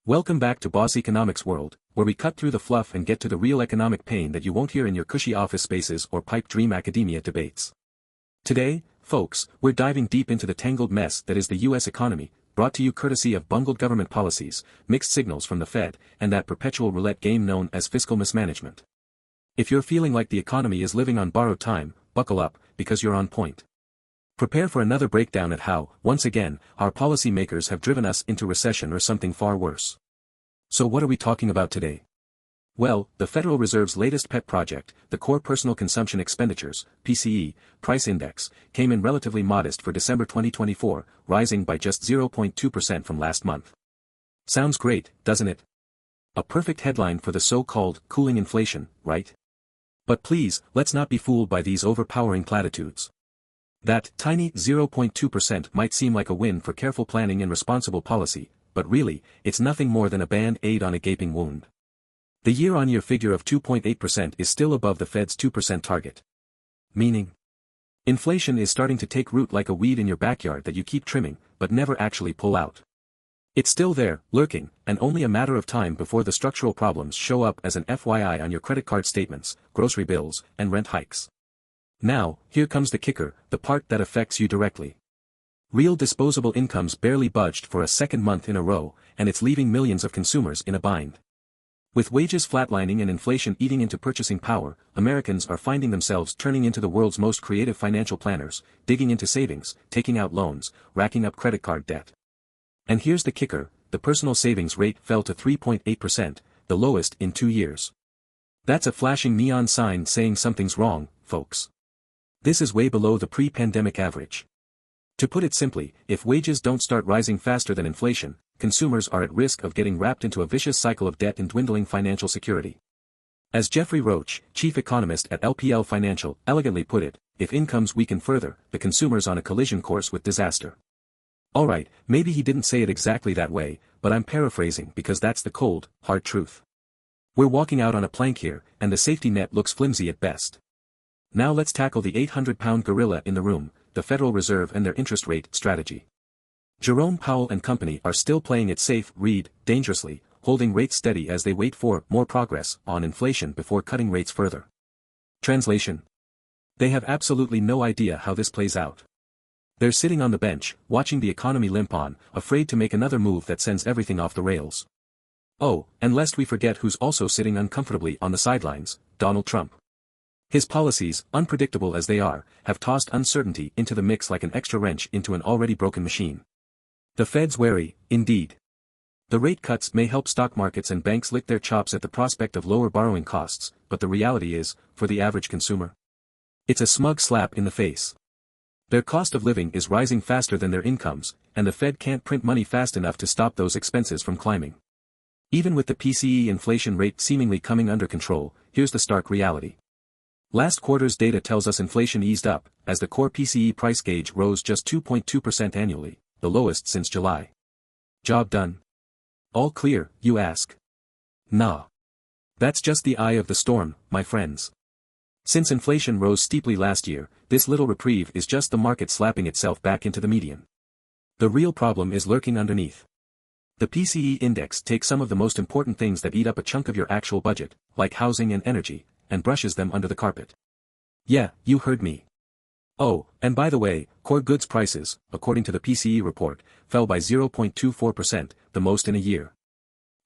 Welcome back to Boss Economics World, where we cut through the fluff and get to the real economic pain that you won't hear in your cushy office spaces or pipe dream academia debates. Today, folks, we're diving deep into the tangled mess that is the US economy, brought to you courtesy of bungled government policies, mixed signals from the Fed, and that perpetual roulette game known as fiscal mismanagement. If you're feeling like the economy is living on borrowed time, buckle up, because you're on point. Prepare for another breakdown at how, once again, our policymakers have driven us into recession or something far worse. So what are we talking about today? Well, the Federal Reserve's latest pet project, the Core Personal Consumption Expenditures, PCE, price index, came in relatively modest for December 2024, rising by just 0.2% from last month. Sounds great, doesn't it? A perfect headline for the so-called cooling inflation, right? But please, let's not be fooled by these overpowering platitudes. That tiny 0.2% might seem like a win for careful planning and responsible policy, but really, it's nothing more than a band-aid on a gaping wound. The year-on-year figure of 2.8% is still above the Fed's 2% target. Meaning, inflation is starting to take root like a weed in your backyard that you keep trimming, but never actually pull out. It's still there, lurking, and only a matter of time before the structural problems show up as an FYI on your credit card statements, grocery bills, and rent hikes. Now, here comes the kicker, the part that affects you directly. Real disposable incomes barely budged for a second month in a row, and it's leaving millions of consumers in a bind. With wages flatlining and inflation eating into purchasing power, Americans are finding themselves turning into the world's most creative financial planners, digging into savings, taking out loans, racking up credit card debt. And here's the kicker, the personal savings rate fell to 3.8%, the lowest in 2 years. That's a flashing neon sign saying something's wrong, folks. This is way below the pre-pandemic average. To put it simply, if wages don't start rising faster than inflation, consumers are at risk of getting wrapped into a vicious cycle of debt and dwindling financial security. As Jeffrey Roach, chief economist at LPL Financial, elegantly put it, if incomes weaken further, the consumer's on a collision course with disaster. Alright, maybe he didn't say it exactly that way, but I'm paraphrasing because that's the cold, hard truth. We're walking out on a plank here, and the safety net looks flimsy at best. Now let's tackle the 800-pound gorilla in the room, the Federal Reserve and their interest rate strategy. Jerome Powell and company are still playing it safe, dangerously, holding rates steady as they wait for more progress on inflation before cutting rates further. Translation: they have absolutely no idea how this plays out. They're sitting on the bench, watching the economy limp on, afraid to make another move that sends everything off the rails. Oh, and lest we forget who's also sitting uncomfortably on the sidelines, Donald Trump. His policies, unpredictable as they are, have tossed uncertainty into the mix like an extra wrench into an already broken machine. The Fed's wary, indeed. The rate cuts may help stock markets and banks lick their chops at the prospect of lower borrowing costs, but the reality is, for the average consumer, it's a smug slap in the face. Their cost of living is rising faster than their incomes, and the Fed can't print money fast enough to stop those expenses from climbing. Even with the PCE inflation rate seemingly coming under control, here's the stark reality. Last quarter's data tells us inflation eased up, as the core PCE price gauge rose just 2.2% annually, the lowest since July. Job done? All clear, you ask? Nah. That's just the eye of the storm, my friends. Since inflation rose steeply last year, this little reprieve is just the market slapping itself back into the median. The real problem is lurking underneath. The PCE index takes some of the most important things that eat up a chunk of your actual budget, like housing and energy, and brushes them under the carpet. Yeah, you heard me. Oh, and by the way, core goods prices, according to the PCE report, fell by 0.24%, the most in a year.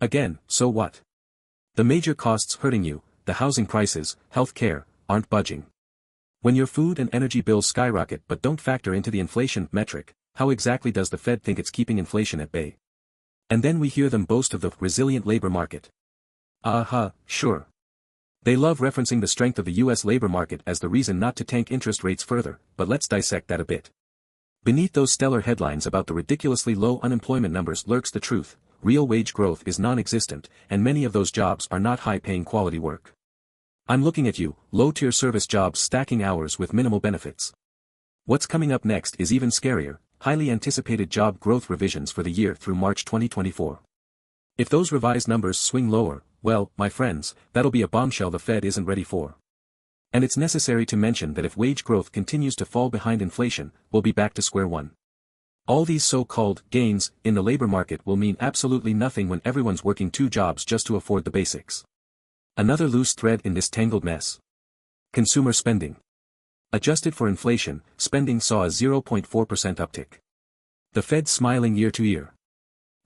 Again, so what? The major costs hurting you, the housing prices, health care, aren't budging. When your food and energy bills skyrocket but don't factor into the inflation metric, how exactly does the Fed think it's keeping inflation at bay? And then we hear them boast of the resilient labor market. Sure. They love referencing the strength of the US labor market as the reason not to tank interest rates further, but let's dissect that a bit. Beneath those stellar headlines about the ridiculously low unemployment numbers lurks the truth: real wage growth is non-existent, and many of those jobs are not high-paying quality work. I'm looking at you, low-tier service jobs stacking hours with minimal benefits. What's coming up next is even scarier: highly anticipated job growth revisions for the year through March 2024. If those revised numbers swing lower, well, my friends, that'll be a bombshell the Fed isn't ready for. And it's necessary to mention that if wage growth continues to fall behind inflation, we'll be back to square one. All these so-called gains in the labor market will mean absolutely nothing when everyone's working 2 jobs just to afford the basics. Another loose thread in this tangled mess. Consumer spending. Adjusted for inflation, spending saw a 0.4% uptick. The Fed's smiling year to year.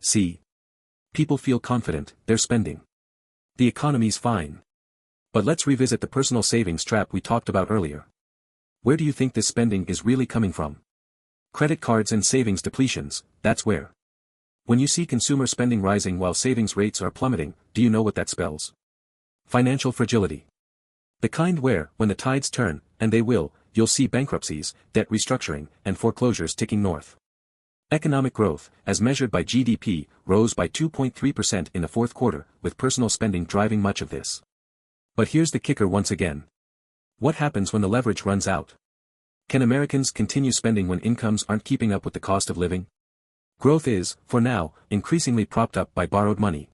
See? People feel confident, they're spending. The economy's fine. But let's revisit the personal savings trap we talked about earlier. Where do you think this spending is really coming from? Credit cards and savings depletions, that's where. When you see consumer spending rising while savings rates are plummeting, do you know what that spells? Financial fragility. The kind where, when the tides turn, and they will, you'll see bankruptcies, debt restructuring, and foreclosures ticking north. Economic growth, as measured by GDP, rose by 2.3% in the fourth quarter, with personal spending driving much of this. But here's the kicker once again. What happens when the leverage runs out? Can Americans continue spending when incomes aren't keeping up with the cost of living? Growth is, for now, increasingly propped up by borrowed money.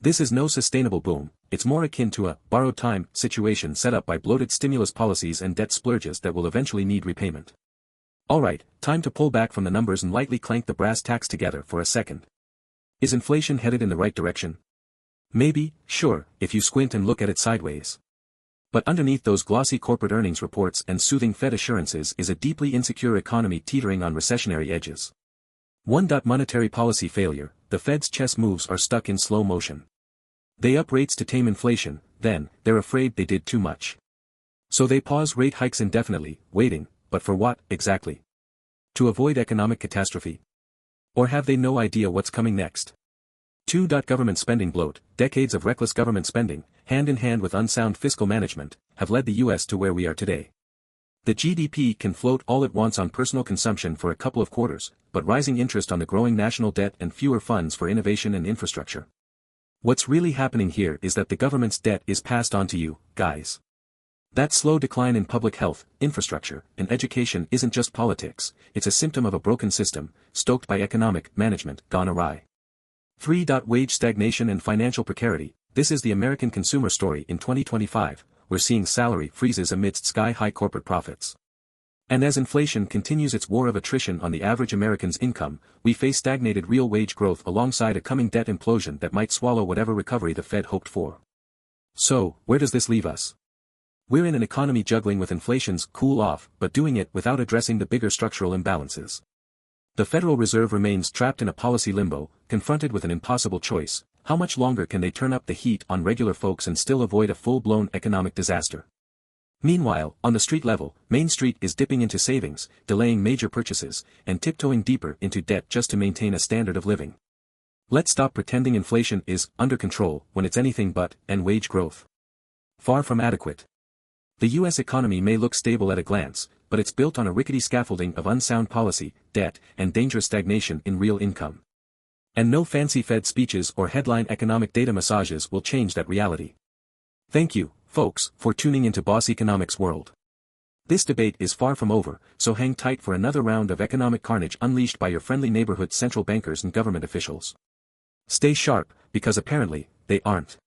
This is no sustainable boom, it's more akin to a borrowed time situation set up by bloated stimulus policies and debt splurges that will eventually need repayment. Alright, time to pull back from the numbers and lightly clank the brass tacks together for a second. Is inflation headed in the right direction? Maybe, sure, if you squint and look at it sideways. But underneath those glossy corporate earnings reports and soothing Fed assurances is a deeply insecure economy teetering on recessionary edges. Monetary policy failure, the Fed's chess moves are stuck in slow motion. They up rates to tame inflation, then, they're afraid they did too much. So they pause rate hikes indefinitely, waiting, but for what, exactly? To avoid economic catastrophe? Or have they no idea what's coming next? Government spending bloat, decades of reckless government spending, hand in hand with unsound fiscal management, have led the US to where we are today. The GDP can float all it wants on personal consumption for a couple of quarters, but rising interest on the growing national debt and fewer funds for innovation and infrastructure. What's really happening here is that the government's debt is passed on to you, guys. That slow decline in public health, infrastructure, and education isn't just politics, it's a symptom of a broken system, stoked by economic management gone awry. Wage stagnation and financial precarity, this is the American consumer story in 2025, we're seeing salary freezes amidst sky-high corporate profits. And as inflation continues its war of attrition on the average American's income, we face stagnated real wage growth alongside a coming debt implosion that might swallow whatever recovery the Fed hoped for. So, where does this leave us? We're in an economy juggling with inflation's cool off, but doing it without addressing the bigger structural imbalances. The Federal Reserve remains trapped in a policy limbo, confronted with an impossible choice. How much longer can they turn up the heat on regular folks and still avoid a full-blown economic disaster? Meanwhile, on the street level, Main Street is dipping into savings, delaying major purchases, and tiptoeing deeper into debt just to maintain a standard of living. Let's stop pretending inflation is under control when it's anything but, and wage growth. Far from adequate. The US economy may look stable at a glance, but it's built on a rickety scaffolding of unsound policy, debt, and dangerous stagnation in real income. And no fancy Fed speeches or headline economic data massages will change that reality. Thank you, folks, for tuning into Boss Economics World. This debate is far from over, so hang tight for another round of economic carnage unleashed by your friendly neighborhood central bankers and government officials. Stay sharp, because apparently, they aren't.